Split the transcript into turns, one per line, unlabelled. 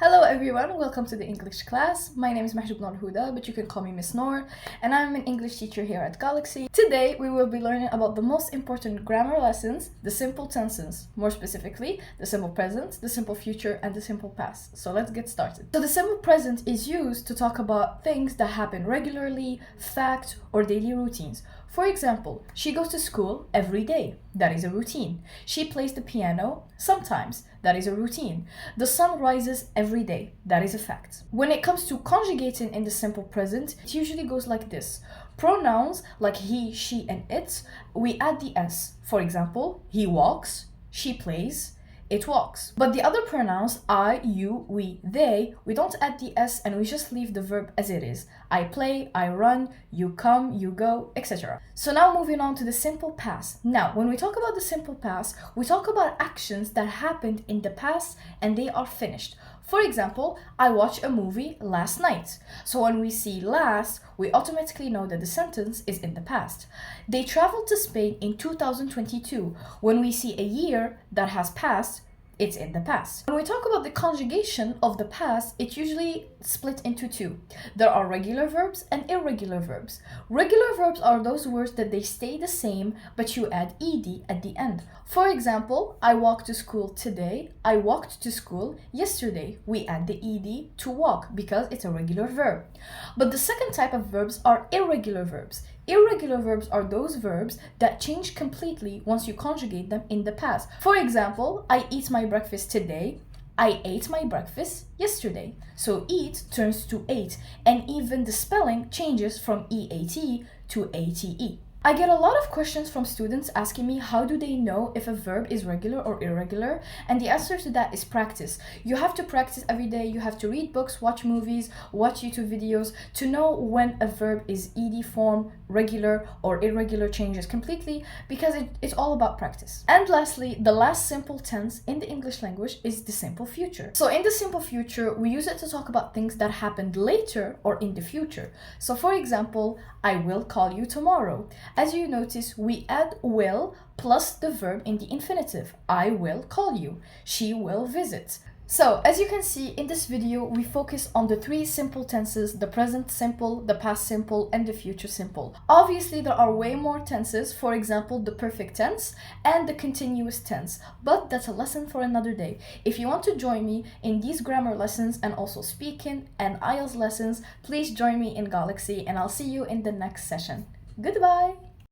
Hello everyone, welcome to the English class. My name is Nour, but you can call me Miss Nour, and I'm an English teacher here at Golexy. Today we will be learning about the most important grammar lessons, the simple tenses, more specifically, the simple present, the simple future, and the simple past. So let's get started. So the simple present is used to talk about things that happen regularly, facts, or daily routines. For example, she goes to school every day. That is a routine. She plays the piano sometimes. That is a routine. The sun rises every day. That is a fact. When it comes to conjugating in the simple present, it usually goes like this. Pronouns like he, she, and it, we add the s. For example, he walks, she plays, it walks. But the other pronouns, I, you, we, they, we don't add the s and we just leave the verb as it is. I play, I run, you come, you go, etc. So now moving on to the simple past. Now, when we talk about the simple past, we talk about actions that happened in the past and they are finished. For example, I watched a movie last night. So when we see last, we automatically know that the sentence is in the past. They traveled to Spain in 2022. When we see a year that has passed, it's in the past. When we talk about the conjugation of the past, it's usually split into two. There are regular verbs and irregular verbs. Regular verbs are those words that they stay the same, but you add ed at the end. For example, I walked to school today. I walked to school yesterday. We add the ed to walk because it's a regular verb. But the second type of verbs are irregular verbs. Irregular verbs are those verbs that change completely once you conjugate them in the past. For example, I eat my breakfast today. I ate my breakfast yesterday. So eat turns to ate, and even the spelling changes from EAT to ATE. I get a lot of questions from students asking me how do they know if a verb is regular or irregular, and the answer to that is practice. You have to practice every day. You have to read books, watch movies, watch YouTube videos to know when a verb is ed form, regular or irregular changes completely, because it's all about practice. And lastly, the last simple tense in the English language is the simple future. So in the simple future, we use it to talk about things that happened later or in the future. So for example, I will call you tomorrow. As you notice, we add will plus the verb in the infinitive. I will call you. She will visit. So, as you can see in this video, we focus on the three simple tenses, the present simple, the past simple, and the future simple. Obviously, there are way more tenses, for example, the perfect tense and the continuous tense, but that's a lesson for another day. If you want to join me in these grammar lessons and also speaking and IELTS lessons, please join me in Golexy, and I'll see you in the next session. Goodbye!